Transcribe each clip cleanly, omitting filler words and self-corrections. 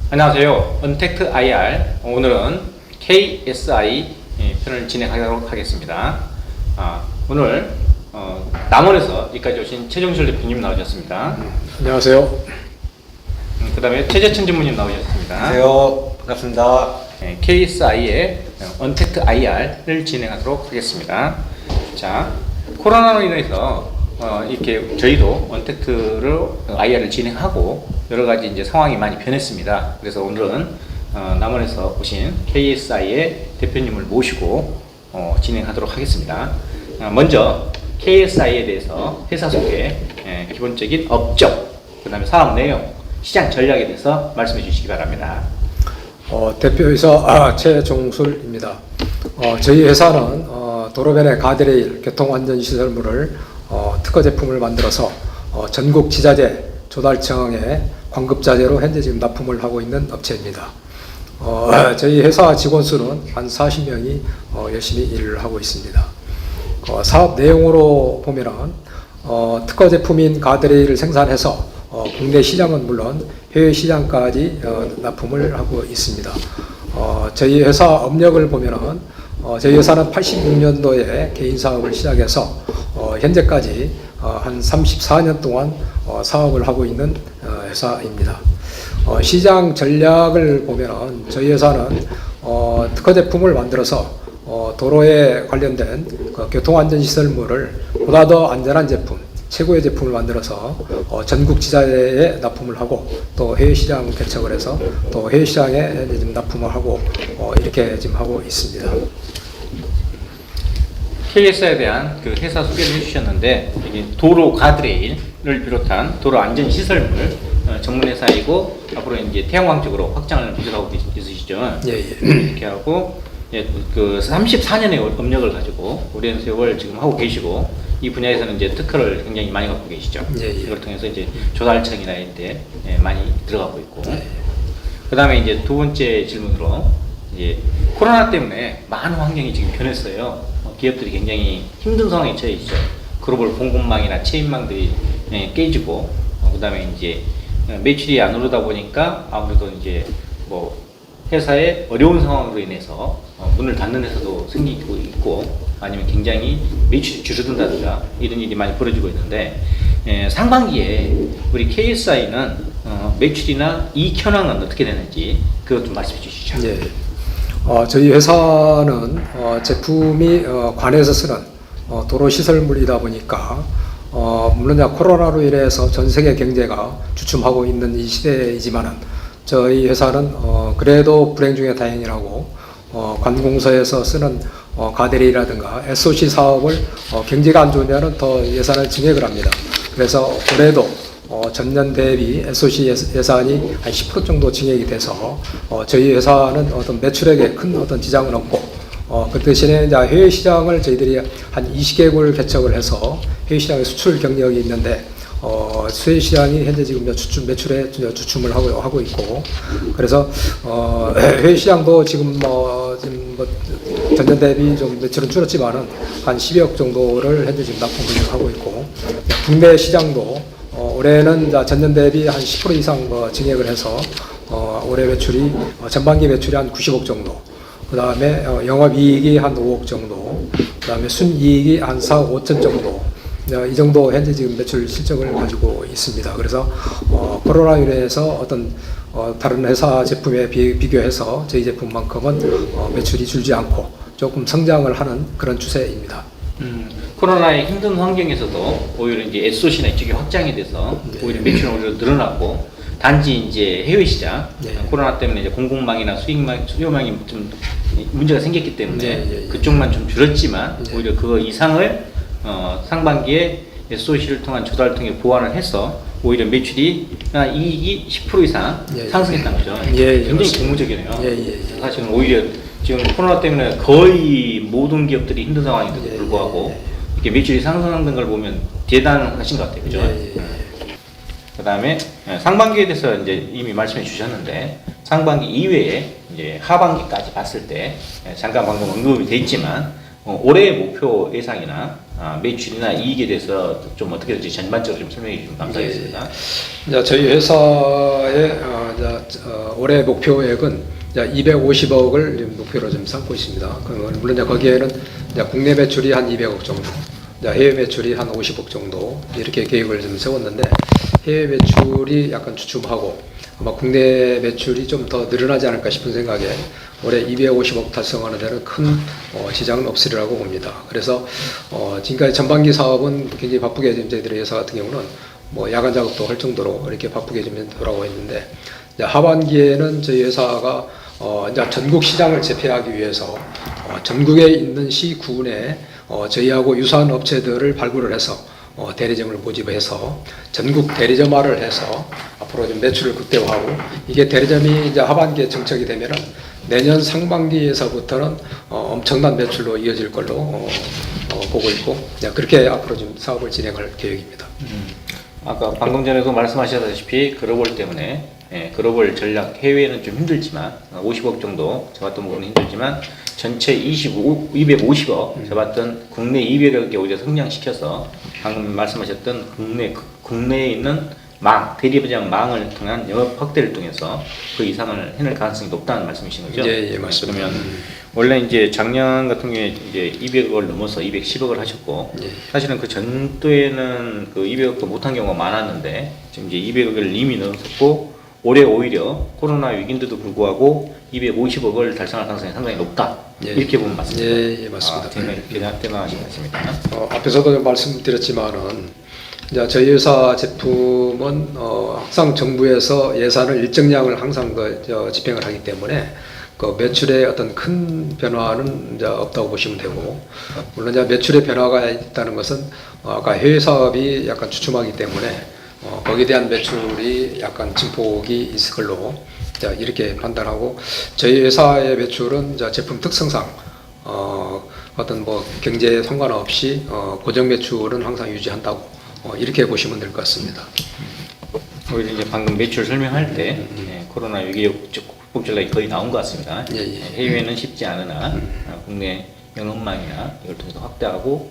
안녕하세요. 언택트 IR. 오늘은 KSI 편을 진행하도록 하겠습니다. 오늘 남원에서 여기까지 오신 최종실 대표님 나오셨습니다. 안녕하세요. 그 다음에 최재천 전무님 나오셨습니다. 안녕하세요. 반갑습니다. KSI의 언택트 IR을 진행하도록 하겠습니다. 자, 코로나로 인해서 이렇게 저희도 언택트를 IR을 진행하고 여러 가지 이제 상황이 많이 변했습니다. 그래서 오늘은 남원에서 오신 KSI의 대표님을 모시고 진행하도록 하겠습니다. 먼저 KSI에 대해서 회사 소개, 기본적인 업적, 그 다음에 사업 내용, 시장 전략에 대해서 말씀해 주시기 바랍니다. 대표이사 최종술입니다. 저희 회사는 도로변의 가드레일 교통안전시설물을 특허 제품을 만들어서 전국 지자재 조달청에 광급자재로 현재 지금 납품을 하고 있는 업체입니다. 저희 회사 직원 수는 한 40명이 열심히 일을 하고 있습니다. 사업 내용으로 보면은 특허 제품인 가드레일을 생산해서 국내 시장은 물론 해외 시장까지 납품을 하고 있습니다. 저희 회사 업력을 보면은 저희 회사는 86년도에 개인 사업을 시작해서 현재까지 한 34년 동안 사업을 하고 있는 회사입니다. 시장 전략을 보면은 저희 회사는 특허 제품을 만들어서 도로에 관련된 교통안전시설물을 보다 더 안전한 제품, 최고의 제품을 만들어서 전국 지자체에 납품을 하고 또 해외 시장 개척을 해서 또 해외 시장에 지금 납품을 하고 이렇게 지금 하고 있습니다. KSI에 대한 그 회사 소개를 해주셨는데 이게 도로 가드레일을 비롯한 도로 안전 시설물 전문 회사이고 앞으로 이제 태양광 쪽으로 확장을 계속하고 있으시죠. 예. 이렇게 하고 그 34년의 업력을 가지고 오랜 세월 지금 하고 계시고 이 분야에서는 이제 특허를 굉장히 많이 갖고 계시죠. 이걸 통해서 이제 조달청이나 이런 데 많이 들어가고 있고. 그 다음에 이제 두 번째 질문으로 이제 코로나 때문에 많은 환경이 지금 변했어요. 기업들이 굉장히 힘든 상황에 처해 있죠. 글로벌 공급망이나 체인망들이 깨지고, 그 다음에 이제 매출이 안 오르다 보니까 아무래도 이제 뭐 회사의 어려운 상황으로 인해서 문을 닫는 회사도 생기고 있고, 아니면 굉장히 매출이 줄어든다든가 이런 일이 많이 벌어지고 있는데, 상반기에 우리 KSI는 매출이나 이익 현황은 어떻게 되는지 그것 좀 말씀해 주시죠. 예. 저희 회사는 제품이 관에서 쓰는 도로 시설물이다 보니까 물론 코로나로 인해서 전 세계 경제가 주춤하고 있는 이 시대이지만은 저희 회사는 그래도 불행 중에 다행이라고 관공서에서 쓰는 가드레일이라든가 SOC 사업을 경제가 안 좋으면은 더 예산을 증액을 합니다. 그래서 올해도 전년 대비 SOC 예산이 한 10% 정도 증액이 돼서 저희 회사는 어떤 매출액에 큰 어떤 지장은 없고 그 대신에 이제 해외 시장을 저희들이 한 20개국을 개척을 해서 해외 시장에 수출 경력이 있는데 수해 시장이 현재 지금 매출에 주춤을 하고 있고 그래서 해외 시장도 지금 전년 대비 좀 매출은 줄었지만은 한 12억 정도를 현재 지금 납품을 하고 있고 국내 시장도 올해는 전년 대비 한 10% 이상 증액을 해서 올해 매출이 전반기 매출이 한 90억 정도, 그 다음에 영업이익이 한 5억 정도, 그 다음에 순이익이 한 4억 5천 정도, 이 정도 현재 지금 매출 실적을 가지고 있습니다. 그래서 코로나로 인해서 어떤 다른 회사 제품에 비교해서 저희 제품만큼은 매출이 줄지 않고 조금 성장을 하는 그런 추세입니다. 코로나의 힘든 환경에서도 오히려 이제 SOC나 이쪽이 확장이 돼서 오히려 매출은 오히려 늘어났고 단지 이제 해외 시장 코로나 때문에 이제 공급망이나 수요망이 좀 문제가 생겼기 때문에 그쪽만 좀 줄었지만 오히려 그 이상을 상반기에 SOC를 통한 조달을 통해 보완을 해서 오히려 매출이 이익이 10% 이상 상승했다는 거죠. 굉장히 고무적이네요. 사실은 오히려 지금 코로나 때문에 거의 모든 기업들이 힘든 상황인데도 불구하고 이렇게 매출이 상승하는 걸 보면 대단하신 것 같아요. 그죠? 그 다음에 상반기에 대해서 이제 이미 말씀해 주셨는데 상반기 이외에 이제 하반기까지 봤을 때 잠깐 방금 언급이 돼 있지만 올해의 목표 예상이나 매출이나 이익에 대해서 좀 어떻게 될지 전반적으로 좀 설명해 주시면 감사하겠습니다. 이제 저희 회사의 올해 목표액은 250억을 목표로 좀 삼고 있습니다. 물론 이제 거기에는 이제 국내 매출이 한 200억 정도, 이제 해외 매출이 한 50억 정도 이렇게 계획을 좀 세웠는데 해외 매출이 약간 주춤하고 아마 국내 매출이 좀 더 늘어나지 않을까 싶은 생각에 올해 250억 달성하는 데는 큰 지장은 없으리라고 봅니다. 그래서 지금까지 전반기 사업은 굉장히 바쁘게 지금 저희들의 회사 같은 경우는 뭐 야간 작업도 할 정도로 이렇게 바쁘게 좀 돌아가고 있는데 이제 하반기에는 저희 회사가 이제 전국 시장을 제패하기 위해서 전국에 있는 시군에 저희하고 유사한 업체들을 발굴을 해서 대리점을 모집해서 전국 대리점화를 해서 앞으로 좀 매출을 극대화하고 이게 대리점이 이제 하반기에 정착이 되면은 내년 상반기에서부터는 엄청난 매출로 이어질 걸로 보고 있고 그렇게 앞으로 좀 사업을 진행할 계획입니다. 아까 방금 전에도 말씀하셨다시피 글로벌 때문에 글로벌 전략 해외는 좀 힘들지만 50억 정도 잡았던 부분은 힘들지만 전체 250억 잡았던 국내 200억에 오히려 성장시켜서 방금 말씀하셨던 국내에 있는 대리점 망을 통한 영업 확대를 통해서 그 이상을 해낼 가능성이 높다는 말씀이신 거죠? 예, 맞습니다. 그러면 원래 이제 작년 같은 경우에 이제 200억을 넘어서 210억을 하셨고 사실은 그 전도에는 그 200억도 못한 경우가 많았는데 지금 이제 200억을 이미 넘었고 올해 오히려 코로나 위기인데도 불구하고 250억을 달성할 가능성이 상당히 높다. 이렇게 보면 맞습니다. 예, 맞습니다. 대단하신 말씀입니다. 앞에서도 말씀드렸지만은 이제 저희 회사 제품은 항상 정부에서 예산을 일정량을 항상 집행을 하기 때문에 그 매출에 어떤 큰 변화는 이제 없다고 보시면 되고 물론 이제 매출의 변화가 있다는 것은 아까 해외 사업이 약간 주춤하기 때문에 거기에 대한 매출이 약간 증폭이 있을 걸로 이렇게 판단하고 저희 회사의 매출은 제품 특성상 어떤 뭐 경제에 상관없이 고정 매출은 항상 유지한다고 이렇게 보시면 될 것 같습니다. 오히려 이제 방금 매출 설명할 때 코로나 위기 극복 전략이 거의 나온 것 같습니다. 해외는 쉽지 않으나 국내 영업망이나 이걸 통해서 확대하고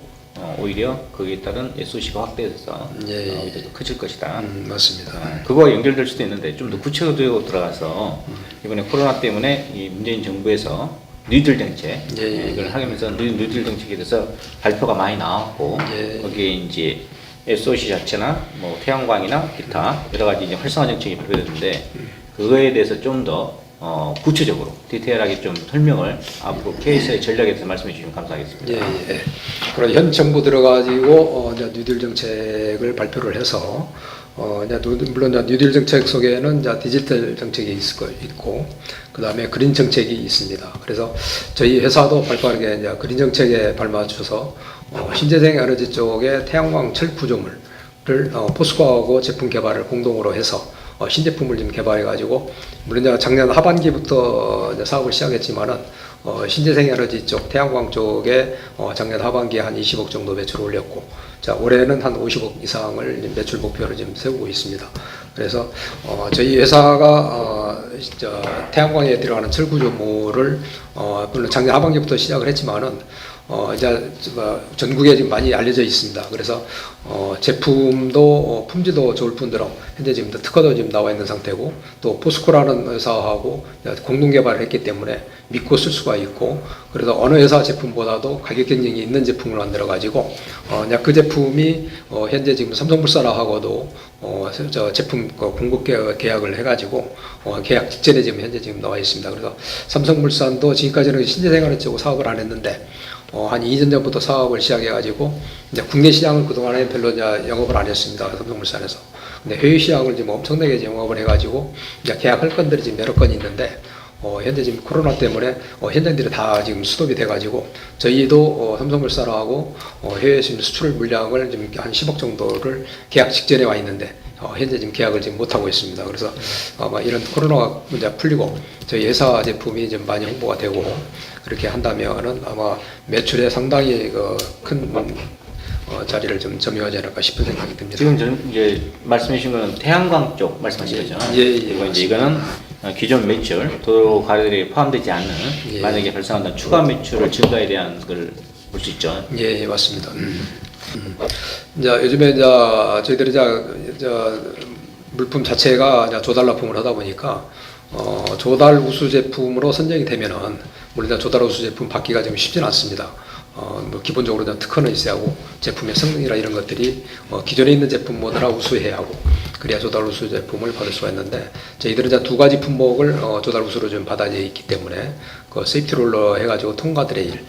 오히려 거기에 따른 SOC가 확대돼서 오히려 더 커질 것이다. 맞습니다. 그거와 연결될 수도 있는데 좀 더 구체적으로 들어가서 이번에 코로나 때문에 이 문재인 정부에서 뉴딜 정책 이걸 하면서 뉴딜 정책에 대해서 발표가 많이 나왔고 거기에 이제 SOC 자체나 뭐 태양광이나 기타 여러 가지 이제 활성화 정책이 발표됐는데 그거에 대해서 좀 더 구체적으로 디테일하게 좀 설명을 앞으로 KS의 전략에 대해서 말씀해 주시면 감사하겠습니다. 그럼 현 정부 들어가지고 이제 뉴딜 정책을 발표를 해서 이제 물론 이제 뉴딜 정책 속에는 이제 디지털 정책이 있고 그 다음에 그린 정책이 있습니다. 그래서 저희 회사도 발빠르게 이제 그린 정책에 발맞춰서 신재생 에너지 쪽에 태양광 철구조물을 포스코하고 제품 개발을 공동으로 해서 신제품을 좀 개발해가지고 물론 이제 작년 하반기부터 이제 사업을 시작했지만은 신재생 에너지 쪽 태양광 쪽에 작년 하반기에 한 20억 정도 매출을 올렸고 올해는 한 50억 이상을 매출 목표를 지금 세우고 있습니다. 그래서 저희 회사가 태양광에 들어가는 철구조물을 물론 작년 하반기부터 시작을 했지만은 이제 전국에 지금 많이 알려져 있습니다. 그래서 제품도 품질도 좋을 뿐더러 현재 지금 특허도 지금 나와 있는 상태고 또 포스코라는 회사하고 공동 개발을 했기 때문에 믿고 쓸 수가 있고 그래서 어느 회사 제품보다도 가격 경쟁이 있는 제품을 만들어 가지고 그 제품이 현재 지금 삼성물산하고도 제품 공급 계약을 해가지고 계약 직전에 지금 현재 지금 나와 있습니다. 그래서 삼성물산도 지금까지는 신재생활을 쪽으로 사업을 안 했는데 한 2년 전부터 사업을 시작해가지고 이제 국내 시장은 그동안에 별로 이제 영업을 안 했습니다. 삼성물산에서. 근데 해외 시장을 지금 엄청나게 영업을 해가지고 이제 계약할 건들이 지금 여러 건 있는데 현재 지금 코로나 때문에 현장들이 다 지금 스톱이 돼가지고 저희도 삼성물산하고 해외 지금 수출 물량을 지금 한 10억 정도를 계약 직전에 와 있는데 현재 지금 계약을 지금 못 하고 있습니다. 그래서 아마 이런 코로나가 이제 풀리고 저희 회사 제품이 좀 많이 홍보가 되고 그렇게 한다면은 아마 매출에 상당히 큰 자리를 좀 점유하지 않을까 싶은 생각이 듭니다. 지금 이제 말씀해 주신 거는 태양광 쪽 말씀하신 거죠? 그리고 이제 이거는 기존 매출, 도로 과열이 포함되지 않는 만약에 발생한다는 추가 매출을 증가에 대한 걸 볼 수 있죠. 예, 예, 맞습니다. 이제 요즘에 이제 저희들이 이제 물품 자체가 이제 조달 납품을 하다 보니까 조달 우수 제품으로 선정이 되면은 물론 이제 조달 우수 제품 받기가 좀 쉽지는 않습니다. 뭐 기본적으로 이제 특허는 있어야 하고 제품의 성능이나 이런 것들이 기존에 있는 제품보다 우수해야 하고 그래야 조달 우수 제품을 받을 수가 있는데 저희들은 이제 두 가지 품목을 조달 우수로 좀 받아져 있기 때문에 그 세이프티 롤러 해가지고 통가드레일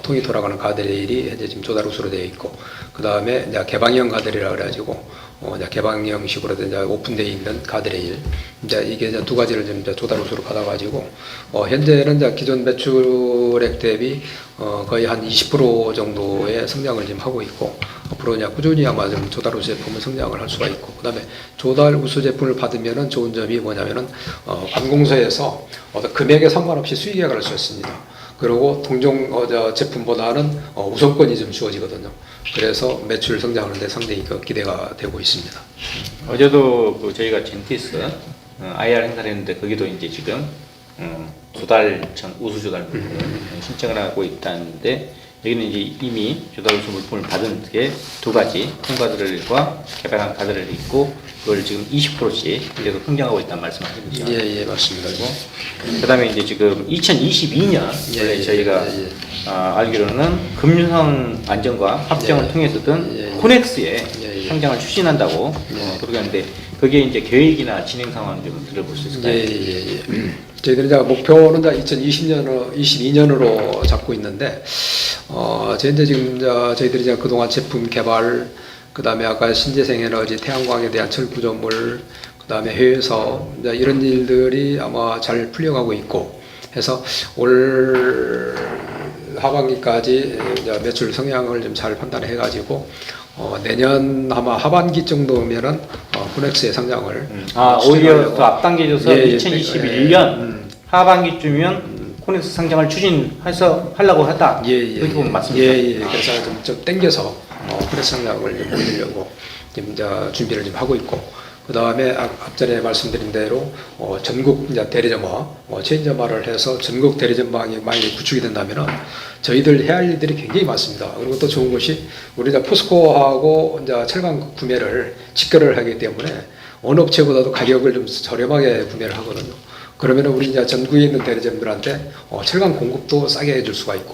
통이 돌아가는 가드레일이 현재 지금 조달 우수로 되어 있고 그 다음에 이제 개방형 가드레일이라 그래가지고 이제 개방형식으로 이제 오픈되어 있는 가드레일 이제 이게 이제 두 가지를 좀 이제 조달 우수로 받아가지고 현재는 이제 기존 매출액 대비 거의 한 20% 정도의 성장을 지금 하고 있고 앞으로 이제 꾸준히 아마 좀 조달 우수 제품을 성장을 할 수가 있고 그다음에 조달 우수 제품을 받으면은 좋은 점이 뭐냐면은 관공서에서 어떤 금액에 상관없이 수익액을 할 수 있습니다. 그리고 동종 제품보다는 우선권이 좀 주어지거든요. 그래서 매출 성장하는데 상당히 기대가 되고 있습니다. 어제도 저희가 젠티스 IR 행사를 했는데 거기도 이제 지금 조달청 우수 조달 물품을 신청을 하고 있다는데 여기는 이제 이미 조달 우수 물품을 받은 게 두 가지 통가드레일과 개발한 가드레일이 있고 그걸 지금 20%씩 계속 성장하고 있다는 말씀하시죠. 예, 맞습니다. 그다음에 이제 지금 2022년 원래 저희가 알기로는 금융상 안정과 합정을 통해서든 코넥스의 성장을 추진한다고 그러고 하는데 그게 이제 계획이나 진행 상황을 좀 들어볼 수 있을까요? 저희들이 이제 목표는 이제 2022년으로 잡고 있는데 현재 지금 저희들이 이제 그동안 제품 개발 그다음에 아까 신재생 에너지 태양광에 대한 철구조물 그다음에 해외 사업 이런 일들이 아마 잘 풀려가고 있고 해서 올 하반기까지 이제 매출 성향을 좀 잘 판단해 가지고 내년 아마 하반기 정도면은 코넥스의 성장을 오히려 더 앞당겨져서 2021년 하반기쯤이면 코넥스 성장을 추진해서 하려고 하다. 그렇게 보면 맞습니다. 그래서 좀 땡겨서 코넥스 성장을 좀 올리려고 지금 이제 준비를 좀 하고 있고 그 다음에 앞전에 말씀드린 대로 전국 이제 대리점화, 체인점화를 해서 전국 대리점망이 많이 구축이 된다면은 저희들 해야 할 일들이 굉장히 많습니다. 그리고 또 좋은 것이 우리 이제 포스코하고 이제 철강 구매를 직거래를 하기 때문에 어느 업체보다도 가격을 좀 저렴하게 구매를 하거든요. 그러면은 우리 이제 전국에 있는 대리점들한테 철강 공급도 싸게 해줄 수가 있고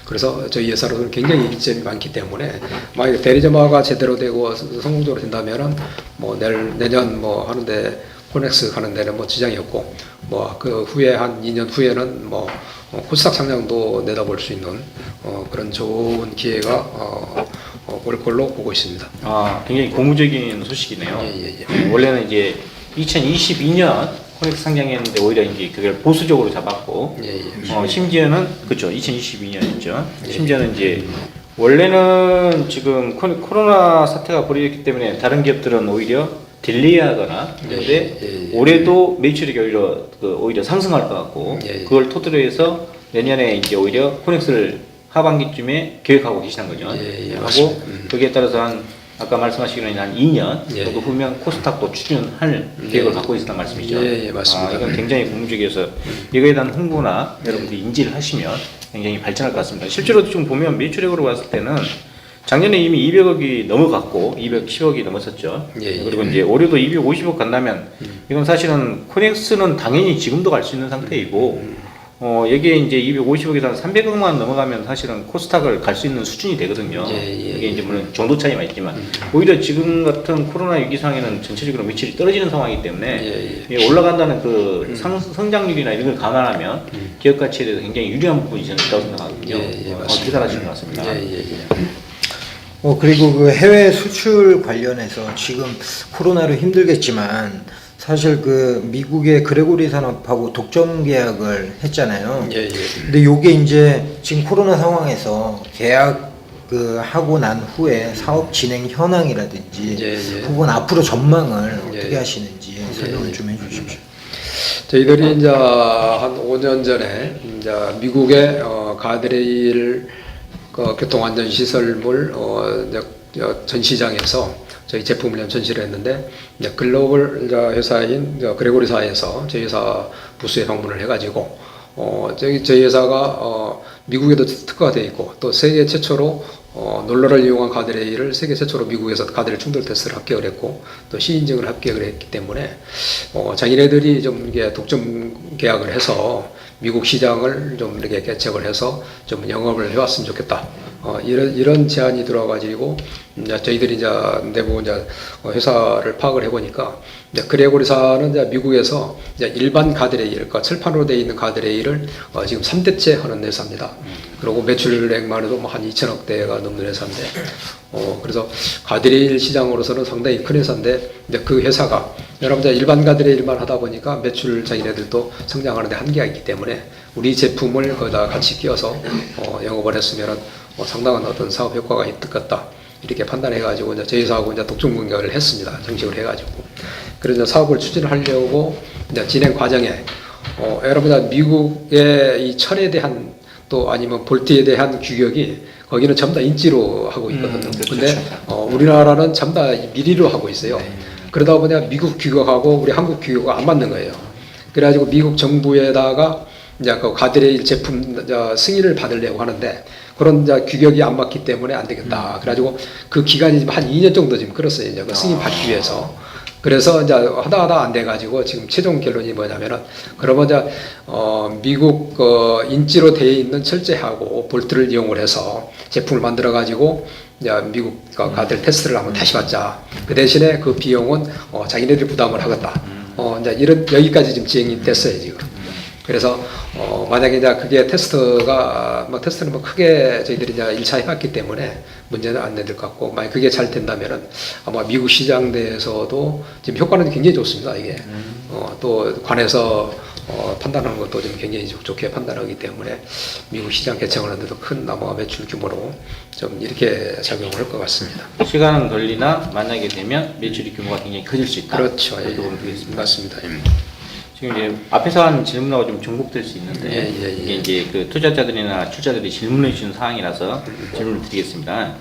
그래서 저희 회사로는 굉장히 이점이 많기 때문에 만약에 대리점화가 제대로 되고 성공적으로 된다면은 뭐 내년 뭐 하는데 코넥스 가는 데는 뭐 지장이 없고 뭐 그 후에 한 2년 후에는 뭐 코스닥 상장도 내다볼 수 있는 그런 좋은 기회가 올 걸로 보고 있습니다. 굉장히 고무적인 소식이네요. 원래는 이제 2022년 코넥스 상장했는데 오히려 이제 그걸 보수적으로 잡았고 심지어는 그렇죠 2022년이죠. 심지어는 이제 원래는 지금 코로나 사태가 벌어졌기 때문에 다른 기업들은 오히려 딜레이하거나 그런데 올해도 매출이 오히려 상승할 것 같고 그걸 토대로 해서 내년에 이제 오히려 코넥스를 하반기쯤에 계획하고 계시는 거죠. 하고 거기에 따라서 아까 말씀하시기로는 한 2년 정도 후면 코스닥도 추진할 계획을 갖고 있었단 말씀이죠. 맞습니다. 이건 굉장히 공적이어서 이거에 대한 홍보나 여러분들이 인지를 하시면 굉장히 발전할 것 같습니다. 실제로 좀 보면 매출액으로 봤을 때는 작년에 이미 200억이 넘어갔고 210억이 넘었었죠. 그리고 이제 올해도 250억 간다면 이건 사실은 코넥스는 당연히 지금도 갈 수 있는 상태이고 여기에 이제 250억에서 한 300억만 넘어가면 사실은 코스닥을 갈 수 있는 수준이 되거든요. 이게 이제 물론 정도 차이만 있지만 오히려 지금 같은 코로나 위기 상황에는 전체적으로 매출이 떨어지는 상황이기 때문에 올라간다는 그 성장률이나 이런 걸 감안하면 기업 가치에 대해서 굉장히 유리한 부분이 저는 있다고 생각하거든요. 대단하신 것 같습니다. 그리고 그 해외 수출 관련해서 지금 코로나로 힘들겠지만 사실 그 미국의 그레고리 산업하고 독점 계약을 했잖아요. 근데 요게 이제 지금 코로나 상황에서 계약 하고 난 후에 사업 진행 현황이라든지 혹은 앞으로 전망을 어떻게 하시는지 설명을 좀 해주십시오. 저희들이 이제 한 5년 전에 이제 미국의 가드레일 교통안전시설물 전시장에서 저희 제품을 전시를 했는데 이제 글로벌 회사인 그레고리사에서 저희 회사 부스에 방문을 해가지고 저희 회사가 미국에도 특화가 되어 있고 또 세계 최초로 롤러를 이용한 가드레일을 세계 최초로 미국에서 가드레일 충돌 테스트를 합격을 했고 또 시인증을 합격을 했기 때문에 자기네들이 좀 이게 독점 계약을 해서 미국 시장을 좀 이렇게 개척을 해서 좀 영업을 해왔으면 좋겠다. 이런 제안이 들어와가지고 이제 저희들이 이제 내부 이제 회사를 파악을 해보니까 이제 그레고리사는 이제 미국에서 이제 일반 가드레일, 그러니까 철판으로 되어 있는 가드레일을 지금 3대째 하는 회사입니다. 그리고 매출액만 해도 뭐 한 2천억 대가 넘는 회사인데, 그래서 가드레일 시장으로서는 상당히 큰 회사인데, 이제 그 회사가 여러분 일반 가드레일만 하다 보니까 매출 자기네들도 성장하는데 한계가 있기 때문에 우리 제품을 거기다 같이 끼워서 영업을 했으면은 상당한 어떤 사업 효과가 있을 것 같다. 이렇게 판단해가지고 이제 저희 사하고 이제 독점 공략을 했습니다. 정식으로 해가지고. 그래서 사업을 추진하려고 이제 진행 과정에 여러분 미국의 이 철에 대한 또 아니면 볼트에 대한 규격이 거기는 전부 다 인치로 하고 있거든요. 근데 우리나라는 전부 다 미리로 하고 있어요. 네. 그러다 보니까 미국 규격하고 우리 한국 규격이 안 맞는 거예요. 그래가지고 미국 정부에다가 이제 그 가드레일 제품 승인을 받으려고 하는데 그런 이제 규격이 안 맞기 때문에 안 되겠다. 그래가지고 그 기간이 지금 한 2년 정도 지금 끌었어요. 이제 그 승인 받기 위해서. 그래서 이제 하다 안 돼가지고 지금 최종 결론이 뭐냐면은 그러면 이제 미국 인지로 되어 있는 철제하고 볼트를 이용을 해서 제품을 만들어 가지고 이제 미국 가드레일 테스트를 한번 다시 받자. 그 대신에 그 비용은 자기네들이 부담을 하겠다. 이제 이런 여기까지 지금 진행이 됐어요 지금. 그래서 만약에 이제 그게 테스트가 테스트는 뭐 크게 저희들이 이제 1차 해봤기 때문에 문제는 안 될 것 같고 만약 그게 잘 된다면은 아마 미국 시장 내에서도 지금 효과는 굉장히 좋습니다 이게 또 관에서 판단하는 것도 좀 굉장히 좋게 판단하기 때문에 미국 시장 개척하는데도 큰 아마 매출 규모로 좀 이렇게 작용을 할 것 같습니다. 시간은 걸리나 만나게 되면 매출이 규모가 굉장히 커질 수 있다. 그렇죠. 도움이 되겠습니다. 맞습니다. 지금 이제 앞에서 한 질문하고 좀 중복될 수 있는데 이게 이제 그 투자자들이나 출자들이 질문해 주신 사항이라서 질문을 드리겠습니다.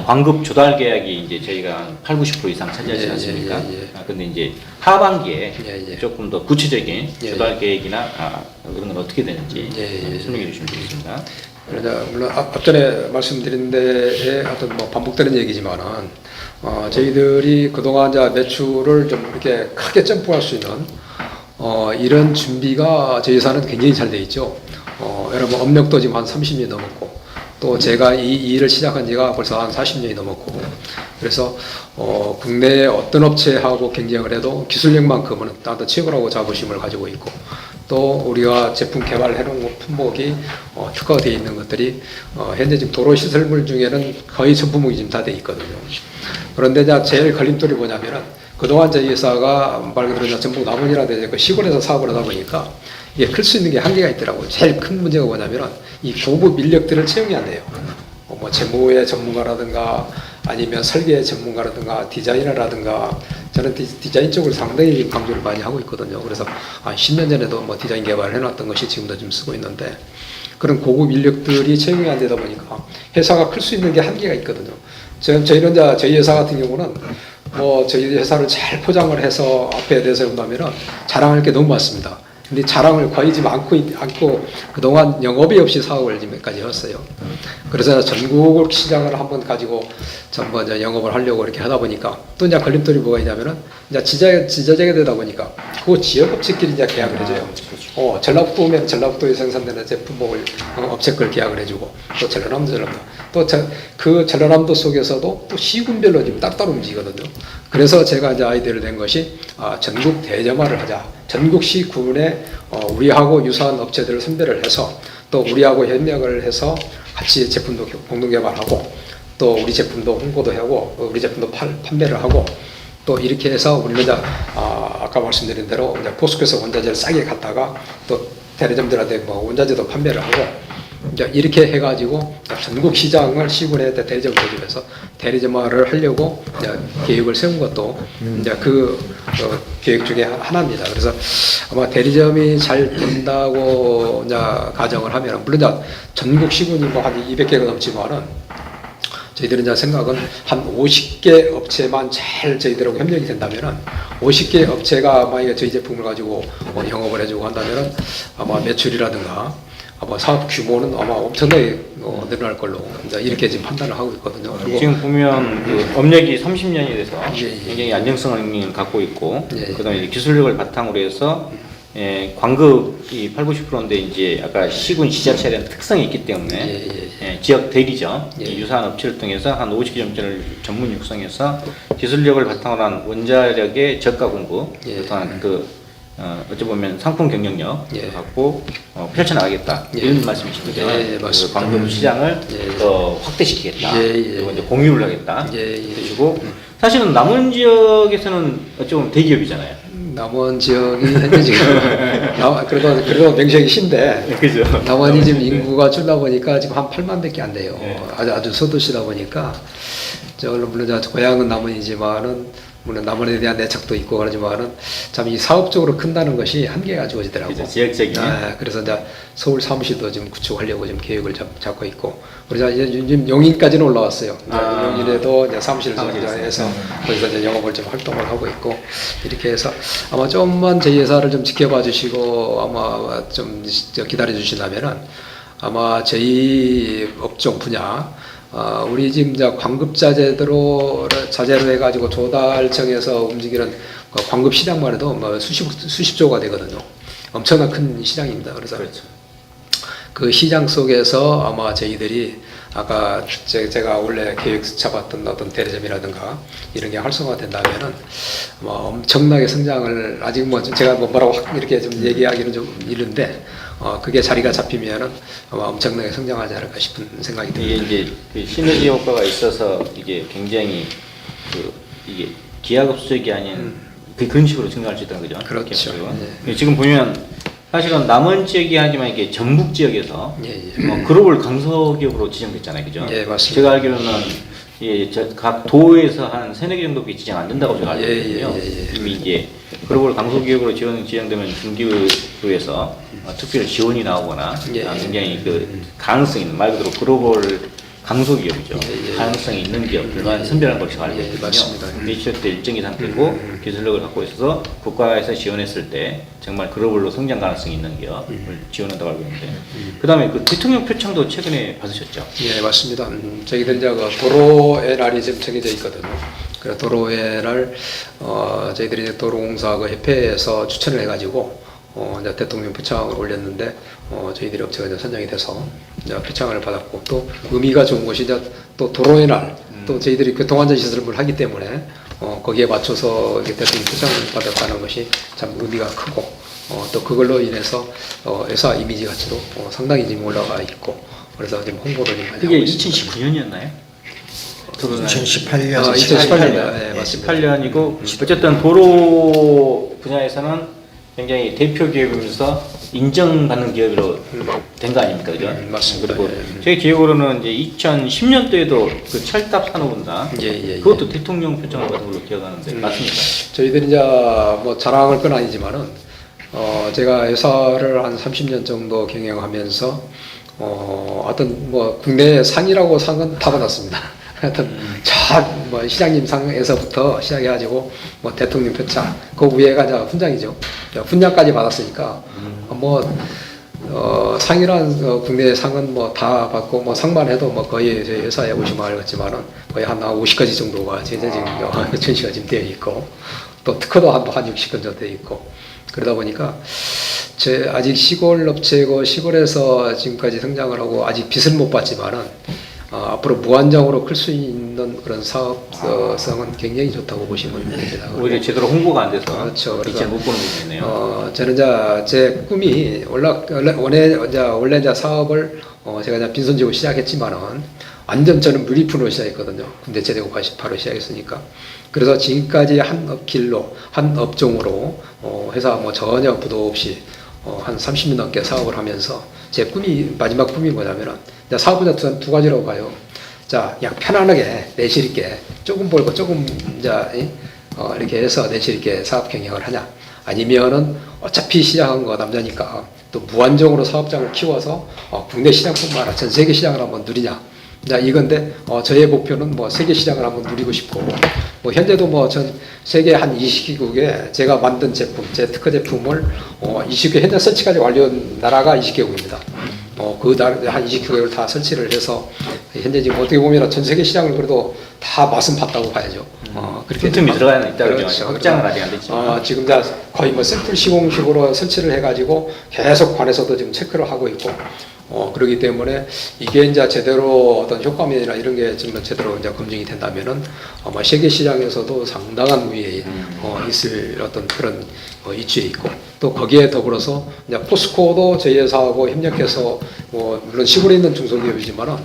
광급 조달 계약이 이제 저희가 8, 90% 이상 차지하지 않습니까? 근데 이제 하반기에 조금 더 구체적인 조달 계획이나 그런 건 어떻게 되는지 설명해 주시면 되겠습니다. 그러자 물론 앞전에 말씀드린 데에 어떤 뭐 반복되는 얘기지만은 저희들이 그동안 이제 매출을 좀 이렇게 크게 점프할 수 있는 이런 준비가 저희 회사는 굉장히 잘 돼 있죠. 여러분 업력도 지금 한 30년이 넘었고 또 제가 이 일을 시작한 지가 벌써 한 40년이 넘었고 그래서 국내의 어떤 업체하고 경쟁을 해도 기술력만큼은 나도 최고라고 자부심을 가지고 있고 또 우리가 제품 개발해 놓은 품목이 특화가 되어 있는 것들이 현재 지금 도로 시설물 중에는 거의 전 품목이 지금 다 돼 있거든요. 그런데 이제 제일 걸림돌이 뭐냐면은 그동안 저희 회사가 말 그대로 전북 남원이라든지 그 시골에서 사업을 하다 보니까 이게 클 수 있는 게 한계가 있더라고요. 제일 큰 문제가 뭐냐면은 이 고급 인력들을 채용이 안 돼요. 뭐 재무의 전문가라든가 아니면 설계 전문가라든가 디자이너라든가 저는 디자인 쪽을 상당히 강조를 많이 하고 있거든요. 그래서 한 10년 전에도 뭐 디자인 개발을 해놨던 것이 지금도 좀 쓰고 있는데 그런 고급 인력들이 채용이 안 되다 보니까 회사가 클 수 있는 게 한계가 있거든요. 저희는 이제 저희 회사 같은 경우는 뭐 저희 회사를 잘 포장을 해서 앞에 내세운다면은 자랑할 게 너무 많습니다. 근데 자랑을 거의 지금 않고 그동안 영업이 없이 사업을 지금까지 했어요. 그래서 전국 시장을 한번 가지고 전부 이제 영업을 하려고 이렇게 하다 보니까 또 이제 걸림돌이 뭐가 있냐면은 이제 지자체가 되다 보니까 그 지역 업체끼리 이제 계약을 해줘요. 전라북도 오면 전라북도에 생산되는 제품목을 업체 걸 계약을 해주고 또 전라남도 또 그 전라남도 속에서도 또 시군별로 지금 따로 움직이거든요. 그래서 제가 이제 아이디어를 낸 것이 전국 대점화를 하자. 전국 시군에 우리하고 유사한 업체들을 선별을 해서 또 우리하고 협력을 해서 같이 제품도 공동 개발하고 또 우리 제품도 홍보도 하고 우리 제품도 판매를 하고 또 이렇게 해서 우리는 이제 아까 말씀드린 대로 이제 포스코에서 원자재를 싸게 갖다가 또 대리점들한테 뭐 원자재도 판매를 하고 이제 이렇게 해가지고 전국 시장을 시군에 대리점을 대집해서 대리점화를 하려고 이제 계획을 세운 것도 이제 그 계획 중에 하나입니다. 그래서 아마 대리점이 잘 된다고 이제 가정을 하면 물론 이제 전국 시군이 뭐 한 200개가 넘지만은 저희들은 이제 생각은 한 50개 업체만 잘 저희들하고 협력이 된다면은 50개 업체가 만약에 저희 제품을 가지고 영업을 해주고 한다면은 아마 매출이라든가 아마 사업 규모는 아마 엄청나게 늘어날 걸로 이제 이렇게 지금 판단을 하고 있거든요. 그리고 지금 보면 그 업력이 30년이 돼서 예, 예. 굉장히 안정성을 갖고 있고 예, 예. 그다음에 이제 기술력을 바탕으로 해서 광급이 80~90%인데 이제 아까 시군 지자체에 대한 특성이 있기 때문에 지역 대리점 유사한 업체를 통해서 한 50개 점을 전문 육성해서 기술력을 바탕으로 한 원자력의 저가 공급, 또한 어찌 보면 상품 경쟁력을 갖고 펼쳐나가겠다 이런 말씀이신 거죠. 맞습니다. 광급 시장을 더 확대시키겠다. 그리고 이제 공유를 하겠다. 그리고 사실은 남원 지역에서는 어찌 보면 대기업이잖아요. 남원 지역이 현재 지금 그래도 맹세하기 신데 그죠. 남원이 지금 인구가 줄다 보니까 지금 한 8만밖에 안 돼요. 아주 소도시다 보니까 물론 고향은 남원이지만은 물론 남원에 대한 애착도 있고 그러지만은 참 이 사업적으로 큰다는 것이 한계가 주어지더라고요. 그렇죠. 지역적인. 그래서 이제 서울 사무실도 지금 구축하려고 지금 계획을 잡고 있고, 그래서 이제 지금 용인까지는 올라왔어요. 용인에도 이제 사무실을 해서 거기서 이제 영업을 좀 활동을 하고 있고, 이렇게 해서 아마 좀만 저희 회사를 좀 지켜봐 주시고 아마 좀 기다려 주신다면은 아마 저희 업종 분야 우리 지금 이제 광급 자재로 해가지고 조달청에서 움직이는 광급 시장만 해도 뭐 수십조가 되거든요. 엄청난 큰 시장입니다. 그래서 그렇죠. 그 시장 속에서 아마 저희들이 아까 제가 원래 계획 잡았던 어떤 대리점이라든가 이런 게 활성화된다면은 아마 엄청나게 성장을 아직 뭐 제가 뭐라고 이렇게 좀 얘기하기는 좀 이른데 그게 자리가 잡히면은 아마 엄청나게 성장하지 않을까 싶은 생각이 듭니다. 이게 이제 그 시너지 효과가 있어서 이게 굉장히 이게 기하급수적이 아닌 그런 식으로 증가할 수 있다는 거죠. 그렇죠. 지금 보면 사실은 남원 지역이 하지만 이게 전북 지역에서 예. 글로벌 강소기업으로 지정됐잖아요, 그죠? 예, 맞습니다. 제가 알기로는 각 도에서 한 3~4개 정도밖에 지정 안 된다고 제가 알고 있거든요. 이미 이제 글로벌 강소기업으로 지정되면 중기부에서 특별 지원이 나오거나 굉장히 그 가능성 있는 말 그대로 글로벌 강소기업이죠. 가능성이 있는 기업들만 선별한 것이 알고 있거든요. 맞습니다. 이 지역도 일정이 상태고 기술력을 갖고 있어서 국가에서 지원했을 때 정말 글로벌로 성장 가능성이 있는 기업을 지원한다고 알고 있는데 그 다음에 그 대통령 표창도 최근에 받으셨죠? 예, 맞습니다. 저희들 이제 도로의 날이 지금 정해져 있거든요. 그래서 도로의 날 저희들이 도로공사 협회에서 추천을 해가지고 이제 대통령 표창을 올렸는데 저희들이 업체가 이제 선정이 돼서 이제 표창을 받았고, 또 의미가 좋은 것이 이제 또 도로의 날 또 저희들이 교통안전 시설을 하기 때문에 거기에 맞춰서 이렇게 대통령 표창을 받았다는 것이 참 의미가 크고 또 그걸로 인해서 회사 이미지 가치도 상당히 지금 올라가 있고, 그래서 지금 홍보를 좀 많이 그게 하고 있습니다. 2019년이었나요? 2018년. 2018년. 네, 맞습니다. 18년이고 어쨌든 도로 분야에서는 굉장히 대표 기업이면서 인정받는 기업으로 된 거 아닙니까, 그죠? 맞습니다. 그리고 제 기억으로는 이제 2010년도에도 그 철답 산업은단 그것도 대통령 표창을 받은 걸로 기억하는데 맞습니까? 저희들이 이제 뭐 자랑할 건 아니지만은 제가 회사를 한 30년 정도 경영하면서 어떤 뭐 국내 상이라고 상은 다 받았습니다. 하여튼 뭐 시장님 상에서부터 시작해가지고 뭐 대통령 표창, 그 위에가 이제 훈장이죠. 훈장까지 받았으니까 상이란 국내 상은 뭐 다 받고 뭐 상만 해도 뭐 거의 저희 회사에 오시면 알겠지만은 거의 한 50가지 정도가 지금 전시가 지금 되어 있고, 또 특허도 한 60건 정도 되어 있고, 그러다 보니까 아직 시골 업체고 시골에서 지금까지 성장을 하고 아직 빚을 못 받지만은 앞으로 무한정으로 클 수 있는 그런 사업성은 굉장히 좋다고 보시면 됩니다. 오히려 제대로 홍보가 안 돼서 그렇죠. 이제 못 보는 부분이네요. 저는 이제 제 꿈이 원래 이제 사업을 제가 이제 빈손지고 시작했지만은 완전 저는 무리푼으로 시작했거든요. 군대 제대고 바로 시작했으니까. 그래서 지금까지 한 업길로 한 업종으로 회사 뭐 전혀 부도 없이 한 30년 넘게 사업을 하면서 제 마지막 꿈이 뭐냐면은 사업은 두 가지라고 봐요. 자, 그냥 편안하게 내실 있게 조금 벌고 조금 이렇게 해서 내실 있게 사업 경영을 하냐, 아니면은 어차피 시작한 거 남자니까 또 무한정으로 사업장을 키워서 국내 시장뿐만 아니라 전 세계 시장을 한번 누리냐, 자, 이건데 저의 목표는 뭐 세계 시장을 한번 누리고 싶고, 뭐 현재도 뭐 전 세계 한 20개국에 제가 만든 제품, 제 특허 제품을 20개 현재 설치까지 완료한 나라가 20개국입니다. 그 나라 한 20개국을 다 설치를 해서 현재 지금 어떻게 보면 전 세계 시장을 그래도 다 맛은 봤다고 봐야죠. 그렇게 틈이 들어가는 있다고 그렇죠. 확장은 아직 안 됐지만. 지금 다 거의 뭐 샘플 시공식으로 설치를 해가지고 계속 관에서도 지금 체크를 하고 있고, 그렇기 때문에 이게 이제 제대로 어떤 효과면이나 이런 게 지금 제대로 이제 검증이 된다면은 아마 세계 시장에서도 상당한 우위에 있을 어떤 그런 위치에 있고, 또 거기에 더불어서 이제 포스코도 저희 회사하고 협력해서 물론 시골에 있는 중소기업이지만은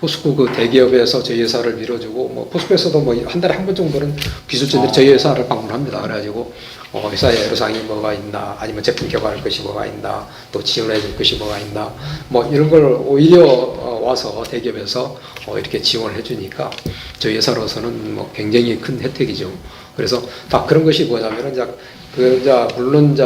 포스코 그 대기업에서 저희 회사를 밀어주고, 뭐 포스코에서도 뭐 한 달에 한 번 정도는 기술자들이 저희 회사를 방문합니다. 그래가지고 회사에 애로사항이 뭐가 있나, 아니면 제품 개발할 것이 뭐가 있나, 또 지원해 줄 것이 뭐가 있나, 뭐 이런 걸 오히려 와서 대기업에서 이렇게 지원을 해주니까 저희 회사로서는 뭐 굉장히 큰 혜택이죠. 그래서 다 그런 것이 뭐냐면은 물론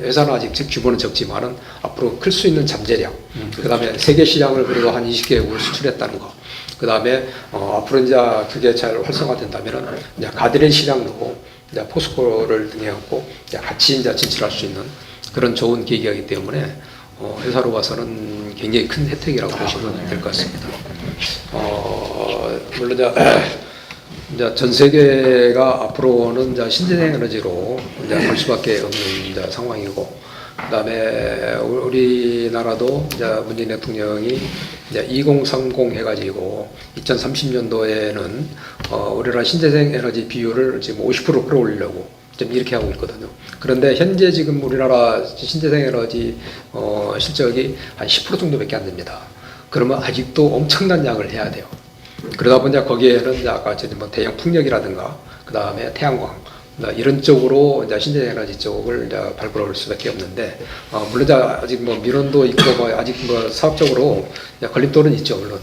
회사는 아직 규모는 적지만은 앞으로 클 수 있는 잠재력, 그 다음에 세계 시장을 그래도 한 20개국을 수출했다는 거, 그 다음에 앞으로 이제 그게 잘 활성화된다면은 이제 가드레일 시장도 이제 포스코를 등에갖고 같이 이제 진출할 수 있는 그런 좋은 계기이기 때문에 회사로 봐서는 굉장히 큰 혜택이라고 보시면 될 것 같습니다. 물론 이제 전 세계가 앞으로는 이제 신재생 에너지로 이제 갈 수밖에 없는 이제 상황이고, 그다음에 우리나라도 이제 문재인 대통령이 이제 2030 해가지고 2030년도에는 우리나라 신재생 에너지 비율을 지금 50% 끌어올리려고 좀 이렇게 하고 있거든요. 그런데 현재 지금 우리나라 신재생 에너지 실적이 한 10% 정도밖에 안 됩니다. 그러면 아직도 엄청난 양을 해야 돼요. 그러다 보니 거기에는 이제 아까 뭐 대형 풍력이라든가 그 다음에 태양광 이런 쪽으로 이제 신재생에너지 쪽을 이제 발굴할 수밖에 없는데, 물론 이제 아직 뭐 민원도 있고 뭐 아직 뭐 사업적으로 걸림돌은 있죠, 물론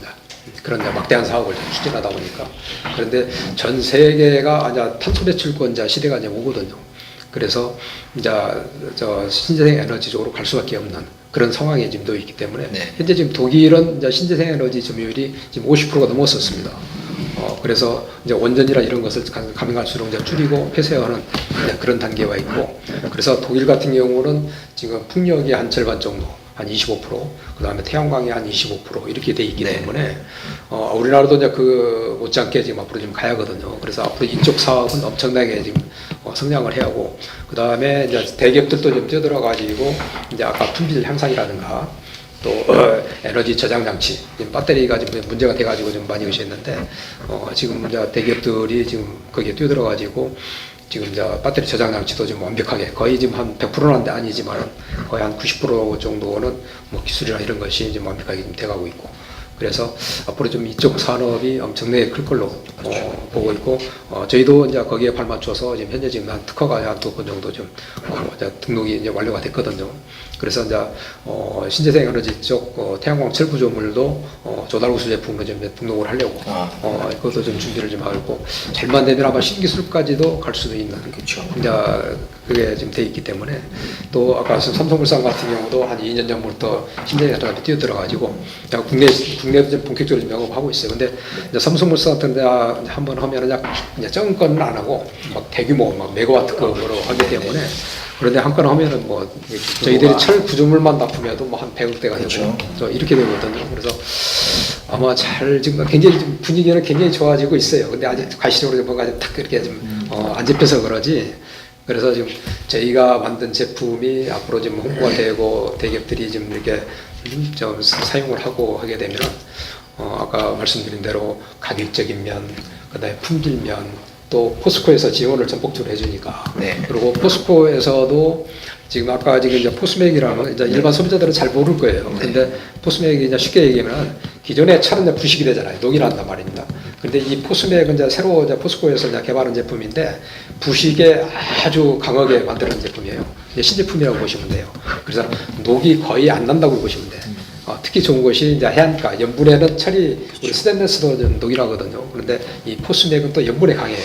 그런 이제 막대한 사업을 추진하다 보니까. 그런데 전 세계가 이제 탄소 배출권 이제 시대가 이제 오거든요. 그래서 이제 신재생 에너지 쪽으로 갈 수밖에 없는 그런 상황에 지금 놓여 있기 때문에, 현재 지금 독일은 이제 신재생 에너지 점유율이 지금 50%가 넘었었습니다. 그래서 이제 원전이나 이런 것을 가능할수록 이제 줄이고 폐쇄하는 그런 단계에 와 있고, 그래서 독일 같은 경우는 지금 풍력이 한 절반 정도, 한 25%, 그 다음에 태양광이 한 25% 이렇게 돼 있기 때문에 우리나라도 이제 그 못지않게 지금 앞으로 좀 가야 하거든요. 그래서 앞으로 이쪽 사업은 엄청나게 지금 성장을 해야 하고, 그 다음에 이제 대기업들도 좀 뛰어들어가지고 이제 아까 품질 향상이라든가 또 에너지 저장 장치, 배터리가 지금 문제가 돼가지고 좀 많이 오셨는데 지금 이제 대기업들이 지금 거기에 뛰어들어가지고 지금 이제 배터리 저장 장치도 좀 완벽하게 거의 지금 한 100%는 아니지만 거의 한 90% 정도는 뭐 기술이나 이런 것이 지금 완벽하게 좀 돼가고 있고, 그래서 앞으로 좀 이쪽 산업이 엄청나게 클 걸로 보고 있고, 저희도 이제 거기에 발맞춰서 지금 현재 지금 한 특허가 한 2건 정도 좀 등록이 이제 완료가 됐거든요. 그래서 이제 신재생 에너지 쪽 태양광 철구조물도 조달우수 제품으로 좀 등록을 하려고 그것도 좀 준비를 좀 하고, 잘만 되면 아마 신기술까지도 갈 수도 있는, 그렇죠. 이제 그게 지금 돼 있기 때문에, 또 아까 삼성물산 같은 경우도 한 2년 전부터 신재생 에너지 뛰어들어가지고 국내도 좀 본격적으로 좀 영업하고 있어요. 근데 이제 삼성물산 같은 데 한번 하면은 이제 적은 건은 안 하고 막 대규모 막 메가와트급으로 하기 때문에, 그런데 한 건 하면은 뭐 저희들이 철 구조물만 납품해도 뭐 한 100억대가 되고 이렇게 되거든요. 그래서 아마 지금 굉장히 좀 분위기는 굉장히 좋아지고 있어요. 근데 아직 가시적으로 뭔가 탁 이렇게 좀 안 잡혀서 그러지. 그래서 지금 저희가 만든 제품이 앞으로 좀 홍보가 되고 대기업들이 좀 이렇게 좀 사용을 하고 하게 되면 아까 말씀드린 대로 가격적인 면, 그다음에 품질 면, 또 포스코에서 지원을 전폭적으로 해주니까. 그리고 포스코에서도 지금 아까 지금 이제 포스맥이라는 이제 일반 소비자들은 잘 모를 거예요. 근데 포스맥이 이제 쉽게 얘기하면 기존의 철은 이제 부식이 되잖아요. 녹이 난단 말입니다. 근데 이 포스맥은 이제 새로 이제 포스코에서 이제 개발한 제품인데 부식에 아주 강하게 만드는 제품이에요. 이제 신제품이라고 보시면 돼요. 그래서 녹이 거의 안 난다고 보시면 돼요. 특히 좋은 것이 이제 해안가 염분에는 철이 우리 스테인리스도 좀 녹이라거든요. 그런데 이 포스맥은 또 염분에 강해요.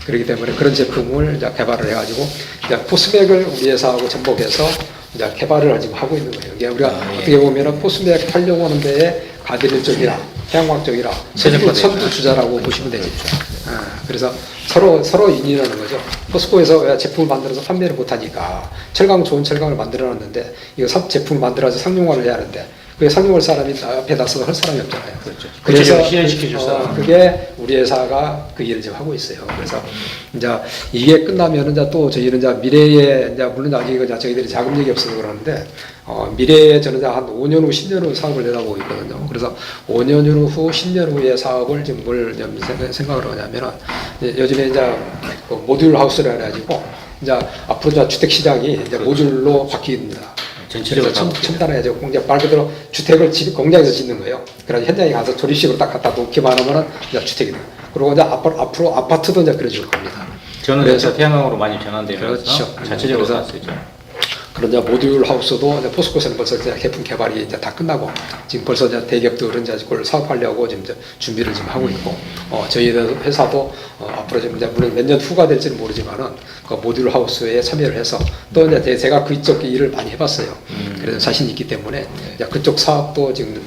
그렇기 때문에 그런 제품을 이제 개발을 해가지고 이제 포스맥을 우리 회사하고 접목해서 이제 개발을 지금 하고 있는 거예요. 이게 우리가 어떻게 보면은 포스맥 하려고 하는 데에 가드릴 쪽이라 태양광 쪽이라 선두주자라고 보시면 되겠죠. 그래서 서로 인연하는 거죠. 포스코에서 제품을 만들어서 판매를 못하니까 좋은 철강을 만들어놨는데 이거 제품을 만들어서 상용화를 해야 하는데 그게 상용할 사람이 앞에 나서서 할 사람이 없잖아요. 그렇죠. 그래서 실현시켜줄 사람. 그게 우리 회사가 그 일을 지금 하고 있어요. 그래서 이제 이게 끝나면은 이제 또 저희는 이제 미래에 이제 물론 아직 이제 저희들이 자금력이 없어서 그러는데 미래에 저는 이제 한 5년 후, 10년 후 사업을 내다보고 있거든요. 그래서 5년 후, 10년 후의 사업을 지금 뭘 생각을 하냐면은 요즘에 이제 그 모듈 하우스를 해가지고 이제 앞으로 이제 주택 시장이 이제 모듈로 바뀝니다. 전체적으로 첨단해야죠. 공장 말 그대로 주택을 공장에서 짓는 거예요. 그래서 현장에 가서 조립식으로 딱 갖다 놓기만 하면은 이제 주택이 돼요. 그리고 이제 앞으로 아파트도 이제 그런 식으로 갑니다. 저는 그래서 태양광으로 많이 전환되면서 그렇죠. 자체적으로 그래서 쓰죠. 그런 이제 모듈 하우스도 이제 포스코에서는 벌써 이제 제품 개발이 이제 다 끝나고 지금 벌써 이제 대기업들은 이제 그걸 사업하려고 지금 이제 준비를 지금 하고 있고 저희 회사도 앞으로 지금 이제 물론 몇 년 후가 될지는 모르지만은 그 모듈 하우스에 참여를 해서 또 이제 제가 그쪽 일을 많이 해봤어요. 그래서 자신 있기 때문에 이제 그쪽 사업도 지금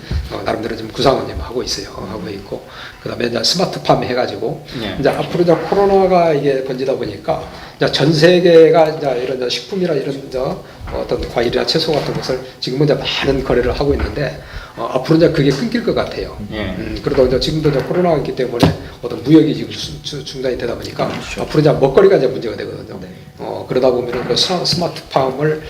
나름대로 지금 구상은 지금 하고 있어요. 하고 있고 그다음에 이제 스마트팜 해가지고 이제 앞으로 이제 코로나가 이게 번지다 보니까 이제 전 세계가 이제 이런 식품이나 이런 어떤 과일이나 채소 같은 것을 지금은 이제 많은 거래를 하고 있는데 앞으로 이제 그게 끊길 것 같아요. 그러다 이제 지금도 이제 코로나가 있기 때문에 어떤 무역이 지금 중단이 되다 보니까 앞으로 이제 먹거리가 이제 문제가 되거든요. 그러다 보면은 그 스마트팜을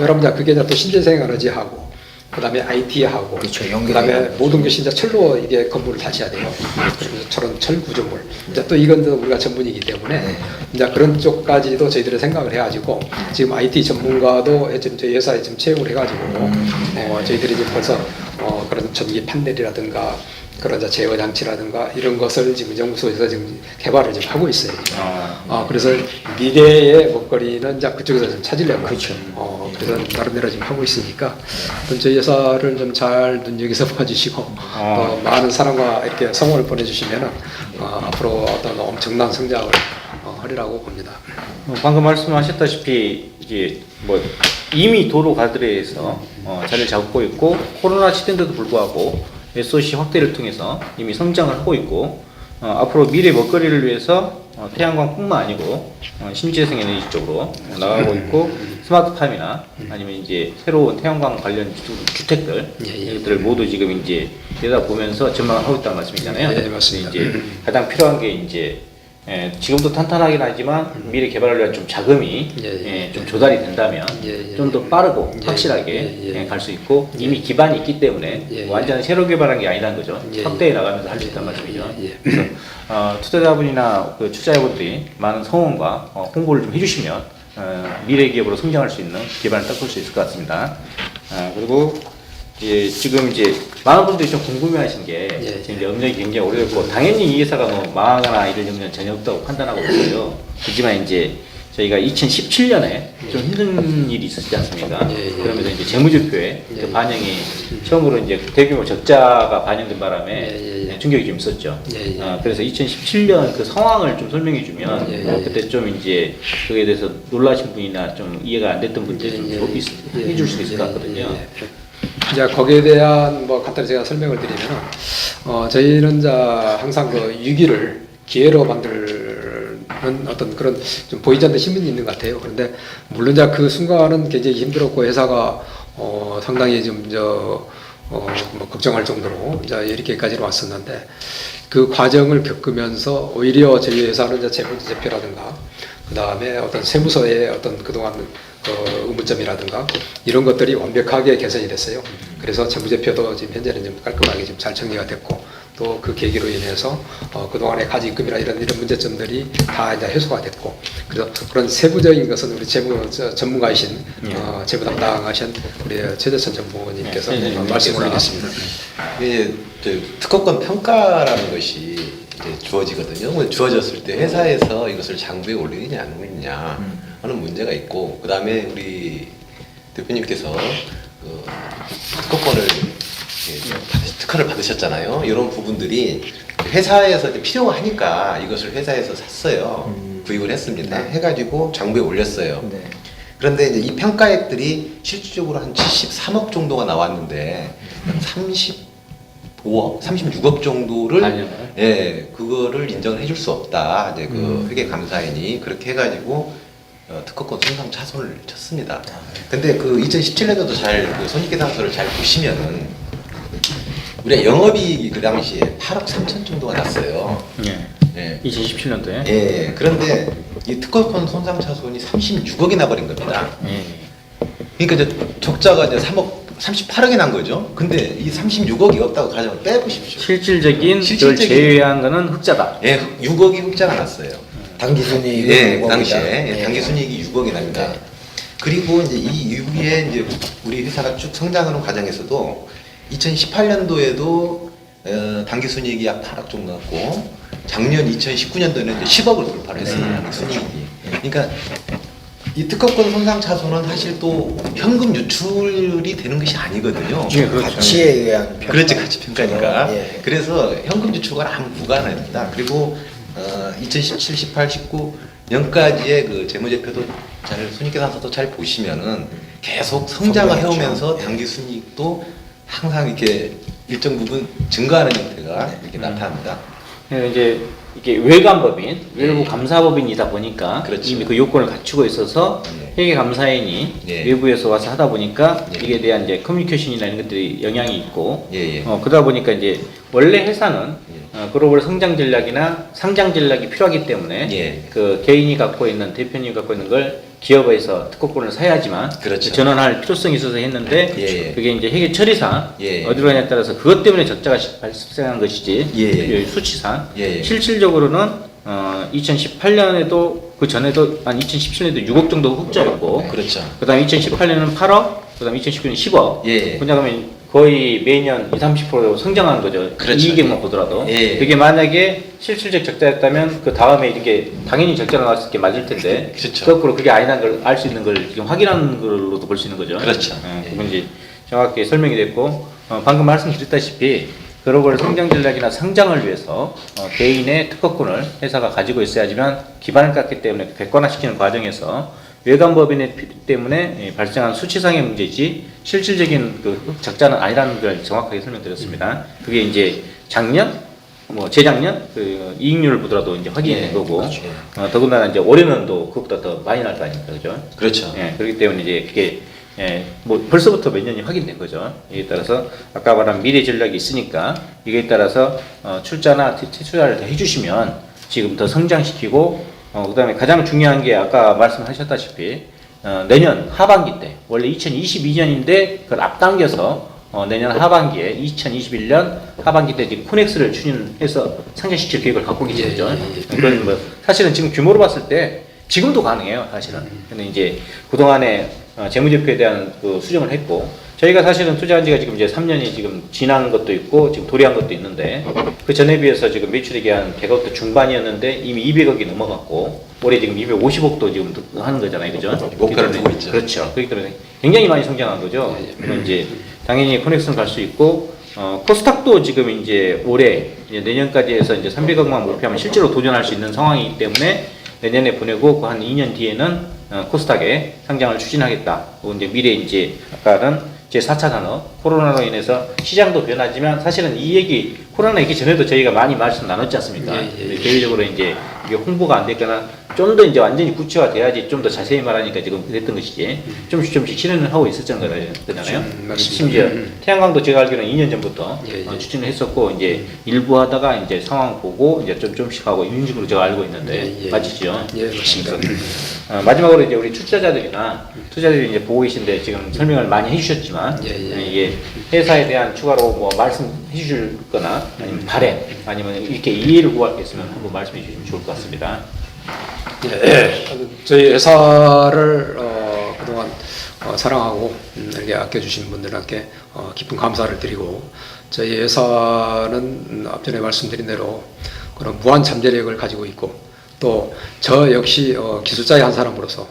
여러분 그게 이제 또 신재생 에너지하고 그다음에 IT하고 그렇죠. 그다음에 모든 것이 이제 철로 이게 건물을 다셔야 돼요. 그래서 저런 철 구조물. 이제 또 이건 우리가 전문이기 때문에 이제 그런 쪽까지도 저희들이 생각을 해가지고 지금 IT 전문가도 지금 저희 회사에 지금 채용을 해가지고 저희들이 지금 벌써 그런 전기 판넬이라든가 그런 제어 장치라든가 이런 것을 지금 연구소에서 지금 개발을 지금 하고 있어요. 그래서 미래의 먹거리는 이제 그쪽에서 좀 찾으려고. 그렇죠. 그래서 나름대로 지금 하고 있으니까 저희 회사를 좀 잘 눈여겨서 봐주시고 또 많은 사랑과 이렇게 성원을 보내주시면은 앞으로 어떤 엄청난 성장을 하리라고 봅니다. 방금 말씀하셨다시피 이제 뭐 이미 도로 가드레에서 자리를 잡고 있고 코로나 시대인데도 불구하고 SOC 확대를 통해서 이미 성장을 하고 있고 앞으로 미래 먹거리를 위해서 태양광뿐만 아니고 신재생 에너지 쪽으로 나가고 있고 스마트팜이나 아니면 이제 새로운 태양광 관련 주택들 이것들을 모두 지금 이제 내다보면서 전망하고 있다는 말씀이잖아요. 네, 맞습니다. 이제 가장 필요한 게 이제 지금도 탄탄하긴 하지만 미래 개발을 위한 좀 자금이 좀 조달이 된다면 좀 더 빠르고 확실하게 갈 수 있고 이미 기반이 있기 때문에 완전 새로 개발한 게 아니라는 거죠. 확대해 나가면서 할 수 있다는 말씀이죠. 그래서 투자자분이나 그 투자자분들이 많은 성원과 홍보를 좀 해주시면 미래 기업으로 성장할 수 있는 기반을 닦을 수 있을 것 같습니다. 그리고 지금 이제 많은 분들이 좀 궁금해하신 게 이제 업력이 굉장히 오래됐고 당연히 이 회사가 뭐 망하거나 이럴 염려는 전혀 없다고 판단하고 있어요. 하지만 이제 저희가 2017년에 좀 힘든 일이 있었지 않습니까? 그러면서 이제 재무제표에 그 반영이 처음으로 이제 대규모 적자가 반영된 바람에 충격이 좀 있었죠. 그래서 2017년 그 상황을 좀 설명해주면 그때 좀 이제 그에 대해서 놀라신 분이나 좀 이해가 안 됐던 분들이 좀 해줄 수 있을 것 같거든요. 이제 거기에 대한 뭐 간단히 제가 설명을 드리면은 저희는 자 항상 그 위기를 기회로 만드는 어떤 그런 좀 보이지 않는 신분이 있는 것 같아요. 그런데 물론 이제 그 순간은 굉장히 힘들었고 회사가 상당히 좀 뭐 걱정할 정도로 이제 이렇게까지 왔었는데 그 과정을 겪으면서 오히려 저희 회사는 이제 재무제표라든가 그 다음에 어떤 세무서의 어떤 그동안 의문점이라든가 이런 것들이 완벽하게 개선이 됐어요. 그래서 재무제표도 지금 현재는 좀 깔끔하게 좀 잘 정리가 됐고 또 그 계기로 인해서 그동안의 가지입금이나 이런 문제점들이 다 이제 해소가 됐고 그래서 그런 세부적인 것은 우리 재무 전문가이신 재무 담당하신 우리 최재천 전무님께서 말씀을 드리겠습니다. 이게 특허권 평가라는 것이 이제 주어지거든요. 주어졌을 때 회사에서 이것을 장부에 올리느냐 안 올리느냐 하는 문제가 있고 그 다음에 우리 대표님께서 그 특허권을 특허를 받으셨잖아요. 이런 부분들이 회사에서 필요가 하니까 이것을 회사에서 샀어요. 구입을 했습니다. 해가지고 장부에 올렸어요. 그런데 이제 이 평가액들이 실질적으로 한 73억 정도가 나왔는데 35 36억, 36억 정도를 반영을? 예, 그거를 인정을 해줄 수 없다. 이제 그 회계 감사인이 그렇게 해가지고 특허권 손상 차손을 쳤습니다. 근데 그 2017년도도 그 손익계산서를 잘 보시면은 우리가 영업이익이 그 당시에 8억 3천 정도가 났어요. 예. 예. 2017년도에. 예. 그런데 이 특허권 손상 차손이 36억이 나버린 겁니다. 예. 그러니까 이제 적자가 이제 38억이 난 거죠. 근데 이 36억이 없다고 가정을 빼보십시오. 실질적인 걸 제외한 거는 흑자다. 예, 6억이 흑자가 났어요. 당기순이익 예, 그 당시에 당기순이익이 6억이 납니다. 네. 그리고 이제 이 이후에 이제 우리 회사가 쭉 성장하는 과정에서도 2018년도에도 당기순이익이 약 8억 정도 났고 작년 2019년도에는 이제 10억을 돌파를 했습니다. 당기순이익이. 그러니까 이 특허권 손상 차손은 사실 또 현금 유출이 되는 것이 아니거든요. 예, 그렇죠. 가치에 의한 평가. 그렇지, 가치 평가니까. 예. 그래서 현금 유출과는 아무 무관은 아닙니다. 그리고 2017, 18, 19년까지의 그 재무제표도 잘 손익계산서도 잘 보시면은 계속 성장을 해오면서 당기순이익도 항상 이렇게 일정 부분 증가하는 형태가 이렇게 나타납니다. 이제 이게 외관법인, 외부 감사법인이다 보니까 그렇죠. 이미 그 요건을 갖추고 있어서 회계 감사인이 외부에서 와서 하다 보니까 이게 대한 이제 커뮤니케이션이나 이런 것들이 영향이 있고 그러다 보니까 이제 원래 회사는 글로벌 성장 전략이나 상장 전략이 필요하기 때문에 그 개인이 갖고 있는 대표님이 갖고 있는 걸 기업에서 특허권을 사야지만 그렇죠. 전환할 필요성이 있어서 했는데 그게 이제 회계 처리상 예. 어디로 가냐에 따라서 그것 때문에 적자가 발생한 것이지 수치상 실질적으로는 2018년에도 그 전에도 한 2017년에도 6억 정도 흑자였고 그렇죠. 그다음에 2018년은 8억 그다음에 2019년 10억 그러면 거의 매년 20-30% 성장한 거죠. 그렇죠. 이익액만 보더라도 예. 그게 만약에 실질적 적자였다면 그 다음에 이게 당연히 적자가 나왔을 게 맞을 텐데 그렇죠. 거꾸로 그게 아니라는 걸 알 수 있는 걸 지금 확인하는 걸로도 볼 수 있는 거죠. 그렇죠. 그건 이제 정확히 설명이 됐고 방금 말씀드렸다시피 글로벌 성장 전략이나 성장을 위해서 개인의 특허권을 회사가 가지고 있어야지만 기반을 깎기 때문에 객관화시키는 과정에서 외관법인 때문에 발생한 수치상의 문제지 실질적인 그 적자는 아니라는 걸 정확하게 설명드렸습니다. 그게 이제 작년, 재작년 그 이익률을 보더라도 이제 확인된 거고 그렇죠. 더군다나 이제 올해는 또 그것보다 더 많이 날 거 아닙니까, 그죠? 그렇죠. 그렇기 때문에 이제 그게 벌써부터 몇 년이 확인된 거죠. 이에 따라서 아까 말한 미래 전략이 있으니까 이에 따라서 출자나 퇴출자를 해주시면 지금 더 성장시키고 그다음에 가장 중요한 게 아까 말씀하셨다시피 내년 하반기 때 원래 2022년인데 그걸 앞당겨서 내년 하반기에 2021년 하반기 때 지금 코넥스를 추진해서 상장시킬 계획을 갖고 계신 거죠. 그건 뭐 사실은 지금 규모로 봤을 때 지금도 가능해요, 사실은. 근데 이제 그동안에 재무제표에 대한 그 수정을 했고 저희가 사실은 투자한 지가 지금 이제 3년이 지금 지난 것도 있고 지금 도래한 것도 있는데 그 전에 비해서 지금 매출액이 한 100억대 중반이었는데 이미 200억이 넘어갔고 올해 지금 250억도 지금 하는 거잖아요, 그죠? 목표를 두고 있죠. 그렇죠. 그렇기 때문에 굉장히 많이 성장한 거죠. 그럼 이제 당연히 커넥션 갈 수 있고 코스닥도 지금 이제 올해 이제 내년까지 해서 이제 300억만 목표하면 실제로 도전할 수 있는 상황이기 때문에 내년에 보내고 그 한 2년 뒤에는 코스닥에 상장을 추진하겠다. 이제 미래 이제 아까는 제4차 산업 코로나로 인해서 시장도 변하지만 사실은 이 얘기 코로나 있기 전에도 저희가 많이 말씀 나눴지 않습니까? 대외적으로 이제 이게 홍보가 안 됐거나 좀 더 이제 완전히 구체화돼야지 좀 더 자세히 말하니까 지금 됐던 것이지 좀씩 실현을 하고 있었던 거잖아요. 심지어 태양광도 제가 알기로는 2년 전부터 추진을 했었고 이제 일부 하다가 이제 상황 보고 이제 좀씩 하고 이런 식으로 제가 알고 있는데 맞으시죠? 예, 맞습니다. 마지막으로 이제 우리 투자자들이나 투자자들이 이제 보고 계신데 지금 설명을 많이 해주셨지만 이게 회사에 대한 추가로 뭐 말씀해 주실 거나 아니면 바램 아니면 이렇게 이해를 구할 게 있으면 한번 말씀해 주시면 좋을 것 같습니다. 저희 회사를 그동안 사랑하고 이렇게 아껴주신 분들께 깊은 감사를 드리고 저희 회사는 앞전에 말씀드린 대로 그런 무한 잠재력을 가지고 있고 또 저 역시 기술자의 한 사람으로서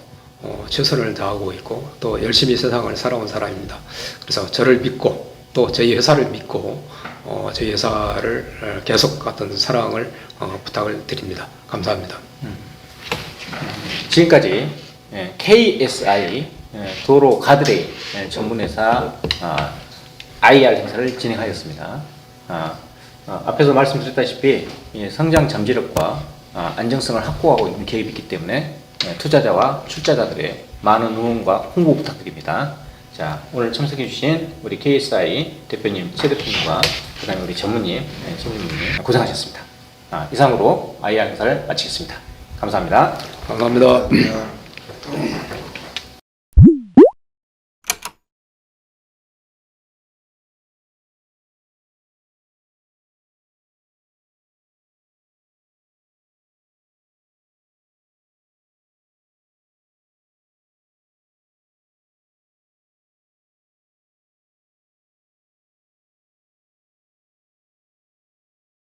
최선을 다하고 있고 또 열심히 세상을 살아온 사람입니다. 그래서 저를 믿고 또 저희 회사를 믿고 저희 회사를 계속 어떤 사랑을 부탁을 드립니다. 감사합니다. 지금까지 KSI 도로 가드레일 전문회사 IR 행사를 진행하였습니다. 앞에서 말씀드렸다시피 성장 잠재력과 안정성을 확보하고 있는 기업이 있기 때문에 투자자와 출자자들의 많은 응원과 홍보 부탁드립니다. 자, 오늘 참석해주신 우리 KSI 대표님, 최 대표님과 그 다음에 우리 전무님, 전무님 고생하셨습니다. 이상으로 IR 행사를 마치겠습니다. 감사합니다. 감사합니다.